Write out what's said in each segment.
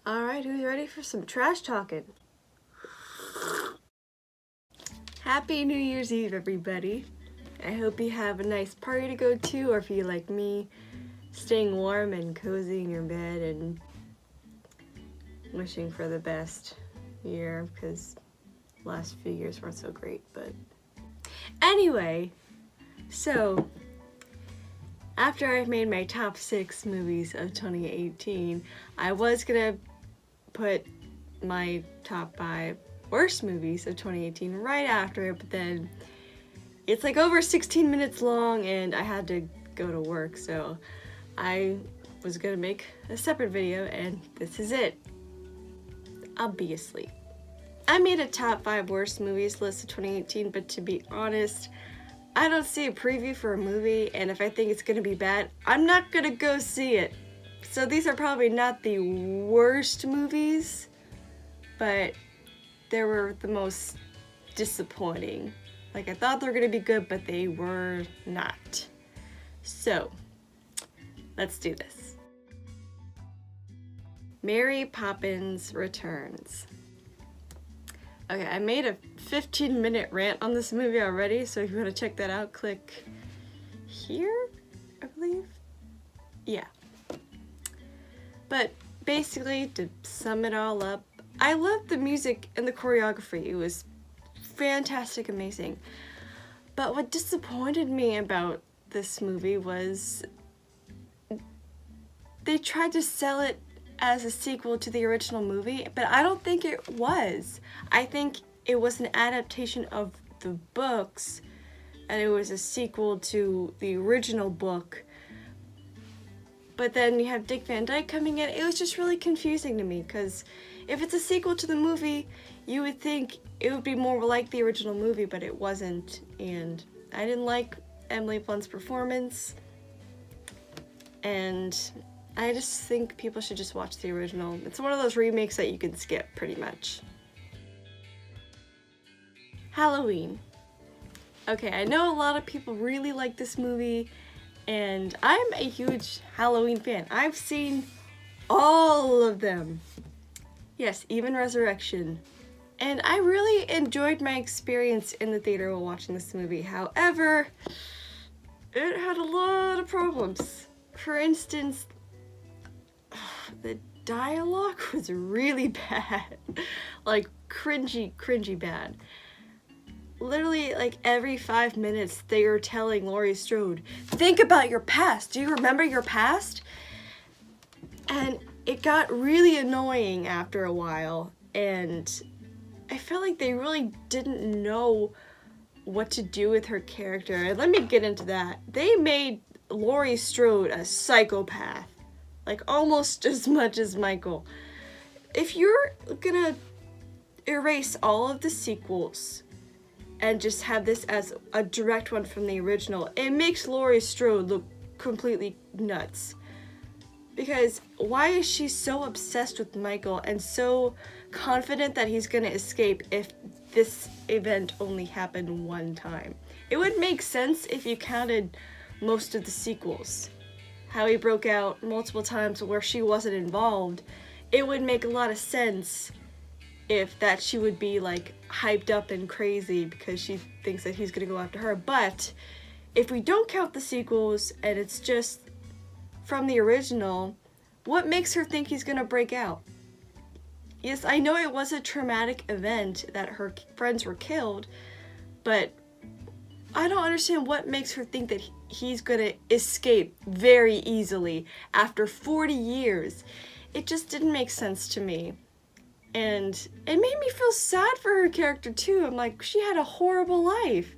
Alright, who's ready for some trash talking? Happy New Year's Eve, everybody. I hope you have a nice party to go to, or if you like me, staying warm and cozy in your bed and wishing for the best year, because last few years weren't so great, but anyway, so after I've made my top 6 movies of 2018, I was gonna put my top 5 worst movies of 2018 right after it, but then it's like over 16 minutes long and I had to go to work, so I was gonna make a separate video and this is it. Obviously. I made a top 5 worst movies list of 2018, but to be honest, I don't see a preview for a movie, and if I think it's gonna be bad, I'm not gonna go see it. So these are probably not the worst movies, but they were the most disappointing. Like, I thought they were gonna be good, but they were not. So, let's do this. Mary Poppins Returns. Okay, I made a 15-minute rant on this movie already, so if you want to check that out, click here, I believe. Yeah. But basically, to sum it all up, I loved the music and the choreography. It was fantastic, amazing. But what disappointed me about this movie was they tried to sell it as a sequel to the original movie, but I don't think it was. I think it was an adaptation of the books, and it was a sequel to the original book. But then you have Dick Van Dyke coming in. It was just really confusing to me, because if it's a sequel to the movie, you would think it would be more like the original movie, but it wasn't. And I didn't like Emily Blunt's performance, and I just think people should just watch the original. It's one of those remakes that you can skip, pretty much. Halloween. Okay, I know a lot of people really like this movie, and I'm a huge Halloween fan. I've seen all of them. Yes, even Resurrection. And I really enjoyed my experience in the theater while watching this movie. However, it had a lot of problems. For instance, the dialogue was really bad. Like, cringy bad. Literally, like, every 5 minutes they were telling Laurie Strode, think about your past. Do you remember your past? And it got really annoying after a while, and I felt like they really didn't know what to do with her character. And let me get into that. They made Laurie Strode a psychopath. Like, almost as much as Michael. If you're gonna erase all of the sequels and just have this as a direct one from the original, it makes Laurie Strode look completely nuts. Because why is she so obsessed with Michael and so confident that he's gonna escape if this event only happened one time? It would make sense if you counted most of the sequels. How he broke out multiple times where she wasn't involved. It would make a lot of sense if that she would be like hyped up and crazy because she thinks that he's gonna go after her. But if we don't count the sequels and it's just from the original, what makes her think he's gonna break out? Yes, I know it was a traumatic event that her friends were killed, but I don't understand what makes her think that he's gonna escape very easily after 40 years. It just didn't make sense to me. And it made me feel sad for her character too. I'm like, she had a horrible life.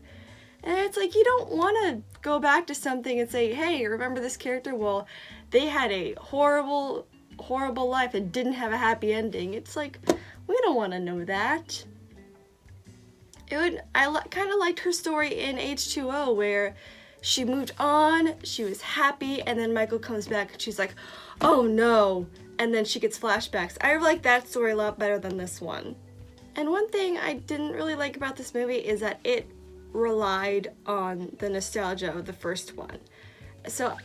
And it's like, you don't want to go back to something and say, hey, remember this character? Well, they had a horrible life and didn't have a happy ending. It's like, we don't want to know that. I kind of liked her story in H2O, where she moved on, she was happy, and then Michael comes back and she's like, oh no, and then she gets flashbacks. I like that story a lot better than this one. And one thing I didn't really like about this movie is that it relied on the nostalgia of the first one. So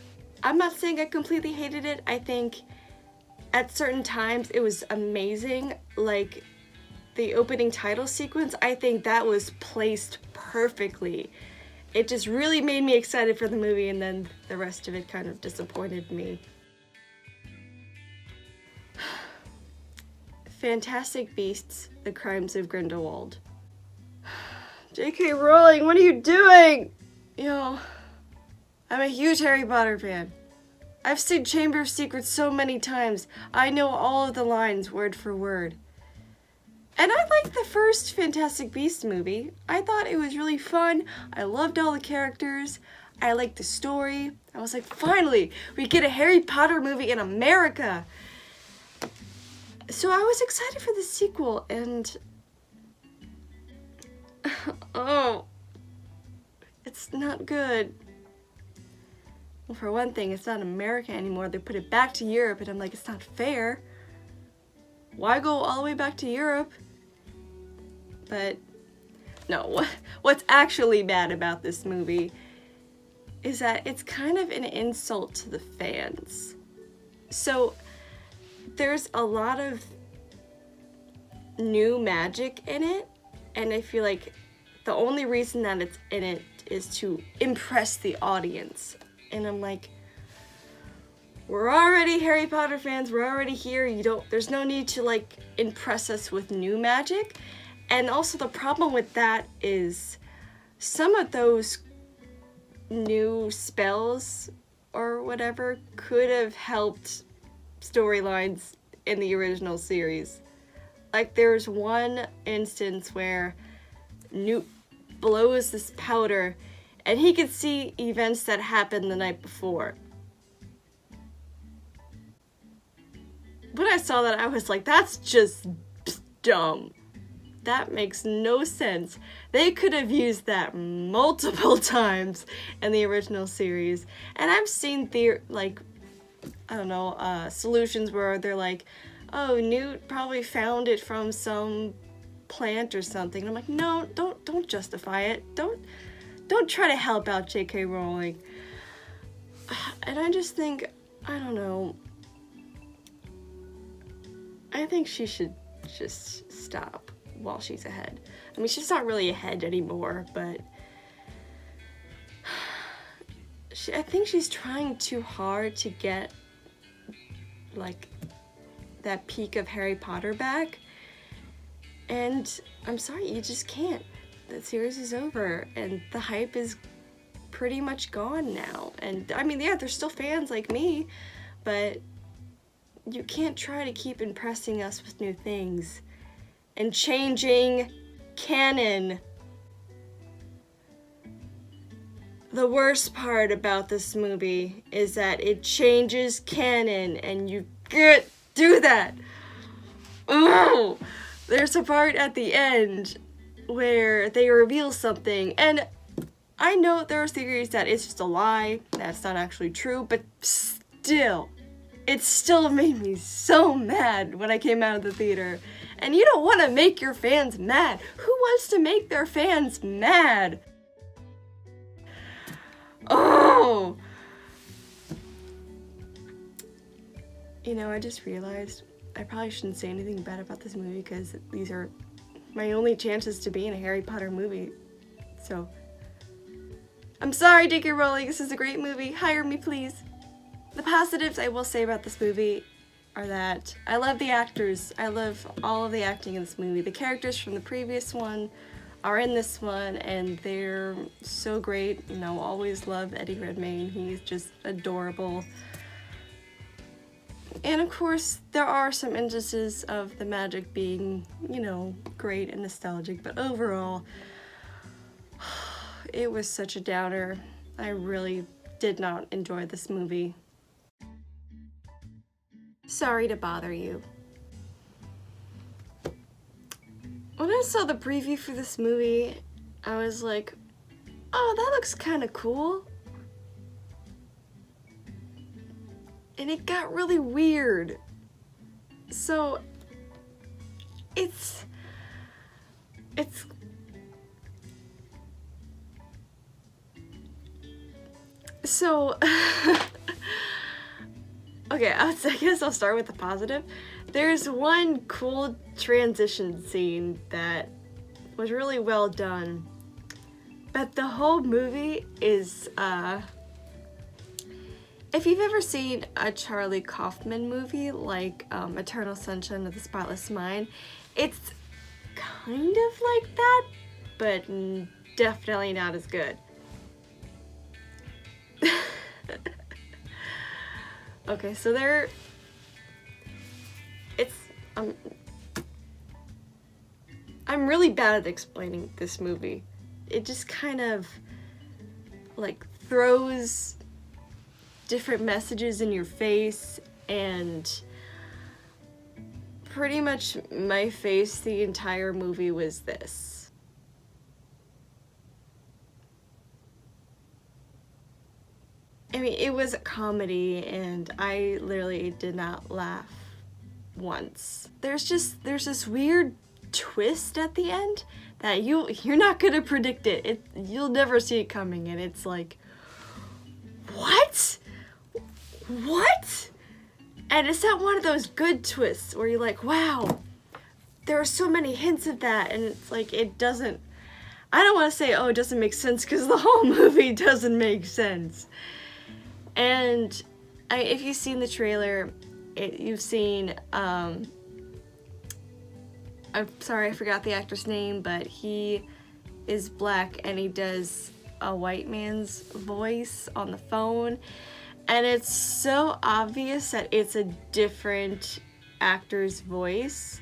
I'm not saying I completely hated it. I think at certain times it was amazing. Like the opening title sequence, I think that was placed perfectly. It just really made me excited for the movie, and then the rest of it kind of disappointed me. Fantastic Beasts: The Crimes of Grindelwald. J.K. Rowling, what are you doing? You know, I'm a huge Harry Potter fan. I've seen Chamber of Secrets so many times. I know all of the lines word for word. And I liked the first Fantastic Beasts movie. I thought it was really fun. I loved all the characters. I liked the story. I was like, finally, we get a Harry Potter movie in America. So I was excited for the sequel, and oh, it's not good. Well, for one thing, it's not America anymore. They put it back to Europe, and I'm like, it's not fair. Why go all the way back to Europe? But no, what's actually bad about this movie is that it's kind of an insult to the fans. So there's a lot of new magic in it, and I feel like the only reason that it's in it is to impress the audience. And I'm like, we're already Harry Potter fans, we're already here, there's no need to like impress us with new magic. And also the problem with that is some of those new spells or whatever could have helped storylines in the original series. Like there's one instance where Newt blows this powder and he could see events that happened the night before. When I saw that, I was like, that's just dumb. That makes no sense. They could have used that multiple times in the original series. And I've seen solutions where they're like, oh, Newt probably found it from some plant or something. And I'm like, no, don't justify it. Don't try to help out J.K. Rowling. And I just think, I don't know. I think she should just stop while she's ahead. I mean, she's not really ahead anymore, but I think she's trying too hard to get like that peak of Harry Potter back. And I'm sorry, you just can't. The series is over and the hype is pretty much gone now. And I mean, yeah, there's still fans like me, but you can't try to keep impressing us with new things and changing canon. The worst part about this movie is that it changes canon, and you can't do that. Oh, there's a part at the end where they reveal something, and I know there are theories that it's just a lie, that's not actually true, but still, it still made me so mad when I came out of the theater. And you don't want to make your fans mad. Who wants to make their fans mad? Oh! You know, I just realized I probably shouldn't say anything bad about this movie because these are my only chances to be in a Harry Potter movie. So, I'm sorry, J.K. Rowling, this is a great movie. Hire me, please. The positives I will say about this movie are that I love the actors. I love all of the acting in this movie. The characters from the previous one are in this one, and they're so great. You know, always love Eddie Redmayne. He's just adorable. And of course, there are some instances of the magic being, you know, great and nostalgic, but overall, it was such a downer. I really did not enjoy this movie. Sorry to bother you. When I saw the preview for this movie, I was like, oh, that looks kind of cool. And it got really weird. So, so, Okay, I guess I'll start with the positive. There's one cool transition scene that was really well done. But the whole movie is, if you've ever seen a Charlie Kaufman movie, like Eternal Sunshine of the Spotless Mind, it's kind of like that, but definitely not as good. Okay, so I'm really bad at explaining this movie. It just kind of like throws different messages in your face, and pretty much my face the entire movie was this. I mean, it was a comedy and I literally did not laugh once. There's this weird twist at the end that you're not gonna predict it. You'll never see it coming, and it's like, what? What? And it's not one of those good twists where you're like, wow, there are so many hints of that, and it's like, it doesn't, I don't want to say, oh, it doesn't make sense, because the whole movie doesn't make sense. And if you've seen the trailer, you've seen, I'm sorry, I forgot the actor's name, but he is black and he does a white man's voice on the phone. And it's so obvious that it's a different actor's voice.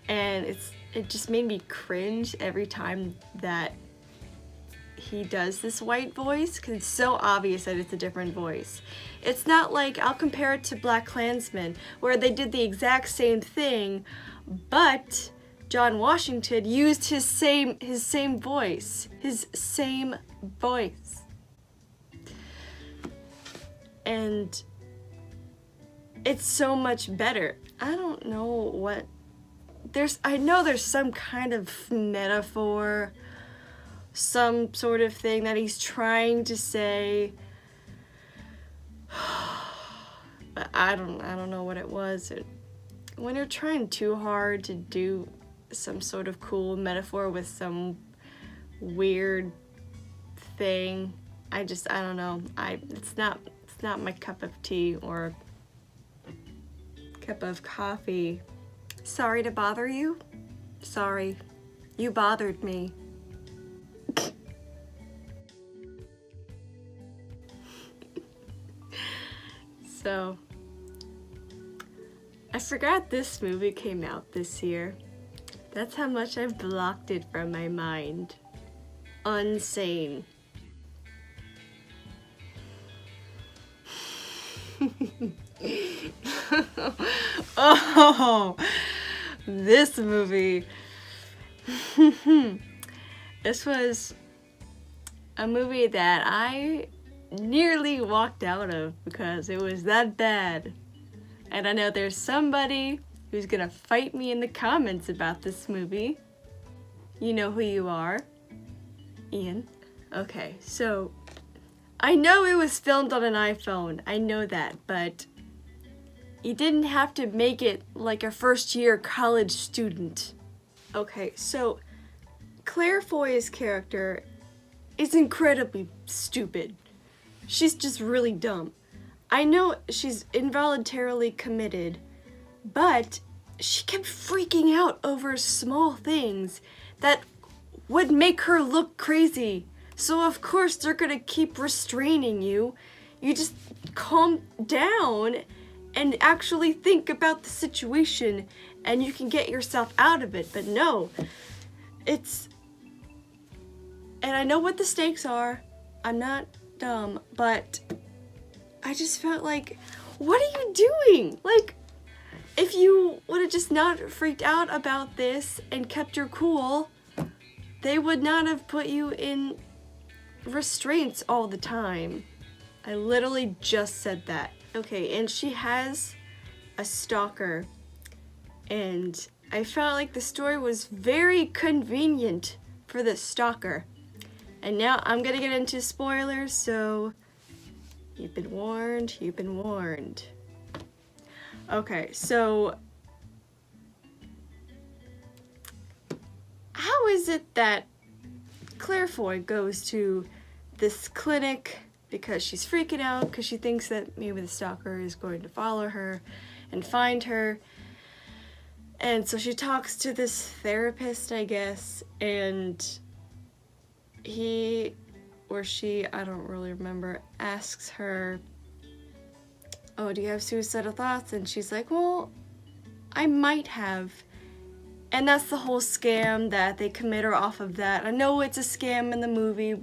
And it just made me cringe every time that he does this white voice, because it's so obvious that it's a different voice. It's not like, I'll compare it to BlacKkKlansman, where they did the exact same thing, but John Washington used his same voice. And it's so much better. I don't know what, I know there's some kind of metaphor, some sort of thing that he's trying to say, but I don't know what it was. When you're trying too hard to do some sort of cool metaphor with some weird thing, I don't know. It's not my cup of tea or cup of coffee. Sorry to bother you. Sorry. You bothered me. So, I forgot this movie came out this year. That's how much I've blocked it from my mind. Unsane. Oh, this movie. This was a movie that I nearly walked out of because it was that bad. And I know there's somebody who's gonna fight me in the comments about this movie. You know who you are. Ian. Okay, so I know it was filmed on an iPhone. I know that, but you didn't have to make it like a first-year college student. Okay, so Claire Foy's character is incredibly stupid. She's just really dumb. I know she's involuntarily committed, but she kept freaking out over small things that would make her look crazy. So of course they're gonna keep restraining you. You just calm down and actually think about the situation and you can get yourself out of it. But no, and I know what the stakes are. I'm not dumb, but I just felt like, what are you doing? Like, if you would have just not freaked out about this and kept your cool, they would not have put you in restraints all the time. I literally just said that. Okay, and she has a stalker, and I felt like the story was very convenient for the stalker. And now I'm gonna get into spoilers, so you've been warned, you've been warned. Okay, so how is it that Claire Foy goes to this clinic because she's freaking out because she thinks that maybe the stalker is going to follow her and find her? And so she talks to this therapist, I guess, and he or she, I don't really remember, asks her, oh, do you have suicidal thoughts? And she's like, well, I might have. And that's the whole scam that they commit her off of that. I know it's a scam in the movie,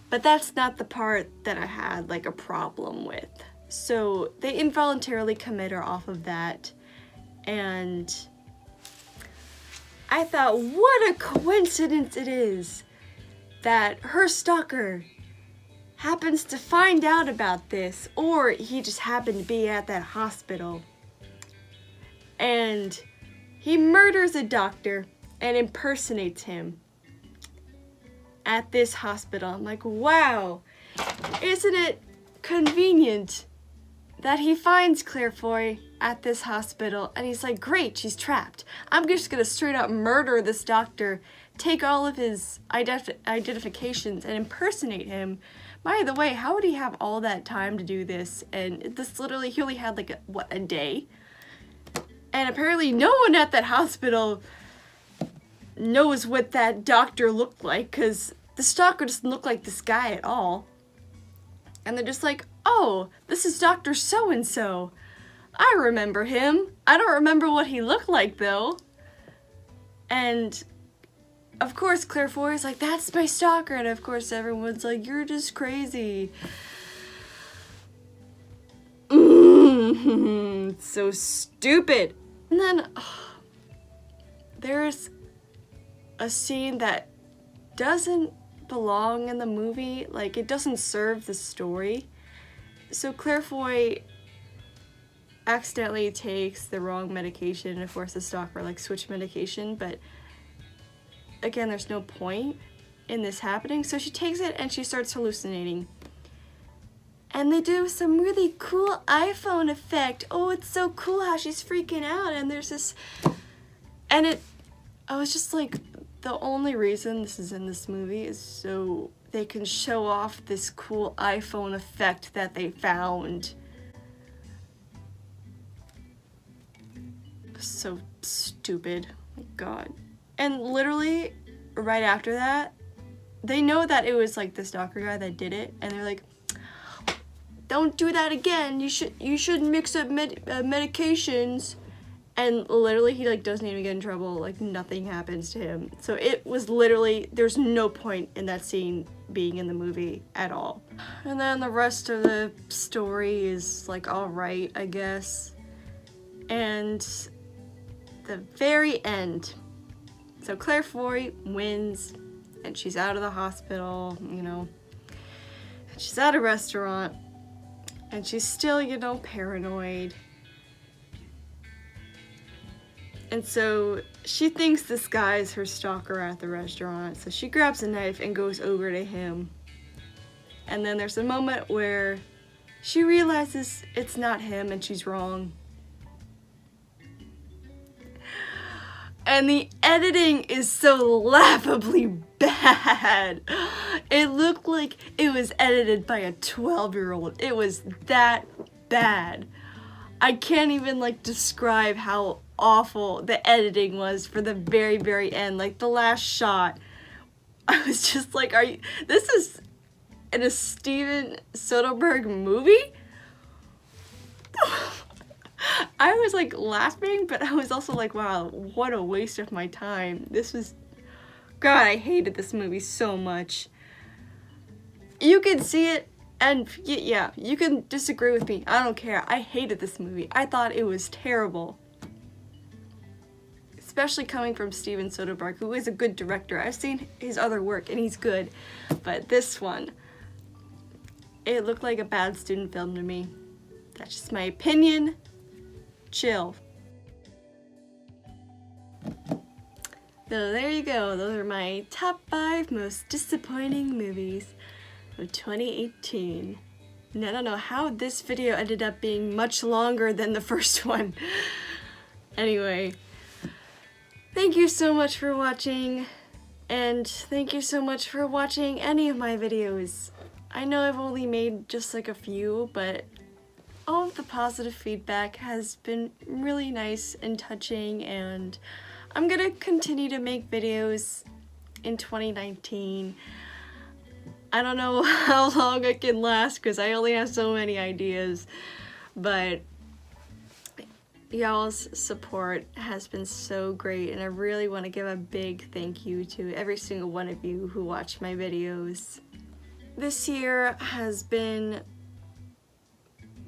but that's not the part that I had like a problem with. So they involuntarily commit her off of that. And I thought, what a coincidence it is that her stalker happens to find out about this, or he just happened to be at that hospital. And he murders a doctor and impersonates him at this hospital. I'm like, wow, isn't it convenient that he finds Claire Foy at this hospital, and he's like, great, she's trapped. I'm just gonna straight up murder this doctor, take all of his identifications, and impersonate him. By the way, how would he have all that time to do this? And this literally, he only had like, a day? And apparently no one at that hospital knows what that doctor looked like, because the stalker doesn't look like this guy at all. And they're just like, oh, this is Dr. So-and-so. I remember him. I don't remember what he looked like, though. And, of course, Claire Foy is like, that's my stalker. And, of course, everyone's like, you're just crazy. It's so stupid. And then, there's a scene that doesn't belong in the movie. Like, it doesn't serve the story. So Claire Foy accidentally takes the wrong medication, and of course the stalker like switch medication, but again, there's no point in this happening. So she takes it and she starts hallucinating. And they do some really cool iPhone effect. Oh, it's so cool how she's freaking out, and there's this, and I was just like, the only reason this is in this movie is so they can show off this cool iPhone effect that they found. So stupid. Oh my god. And literally, right after that, they know that it was like the stalker guy that did it, and they're like, don't do that again. You shouldn't mix up medications. And literally, he like doesn't even get in trouble. Like nothing happens to him. So it was literally, there's no point in that scene being in the movie at all. And then the rest of the story is like alright, I guess. And the very end. So Claire Foy wins, and she's out of the hospital, you know. And she's at a restaurant, and she's still, you know, paranoid. And so she thinks this guy is her stalker at the restaurant. So she grabs a knife and goes over to him. And then there's a moment where she realizes it's not him and she's wrong. And the editing is so laughably bad. It looked like it was edited by a 12-year-old. It was that bad. I can't even like describe how awful the editing was for the very, very end. Like the last shot, I was just like, this is in a Steven Soderbergh movie? I was like laughing, but I was also like, wow, what a waste of my time. God, I hated this movie so much. You can see it, and yeah, you can disagree with me. I don't care. I hated this movie. I thought it was terrible. Especially coming from Steven Soderbergh, who is a good director. I've seen his other work, and he's good. But this one, it looked like a bad student film to me. That's just my opinion. Chill. So there you go. Those are my top 5 most disappointing movies of 2018. And I don't know how this video ended up being much longer than the first one. Anyway, thank you so much for watching, and thank you so much for watching any of my videos. I know I've only made just like a few, but all of the positive feedback has been really nice and touching, and I'm gonna continue to make videos in 2019. I don't know how long I can last because I only have so many ideas, but y'all's support has been so great, and I really want to give a big thank you to every single one of you who watch my videos. This year has been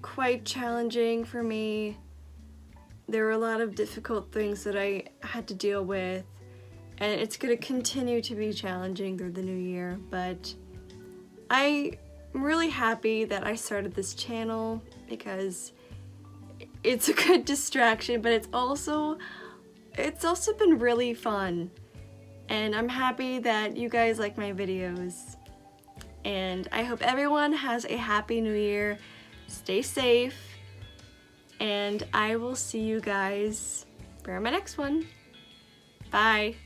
quite challenging for me. There were a lot of difficult things that I had to deal with, and it's going to continue to be challenging through the new year, but I'm really happy that I started this channel because it's a good distraction, but it's also been really fun, and I'm happy that you guys like my videos, and I hope everyone has a happy new year. Stay safe, and I will see you guys for my next one. Bye.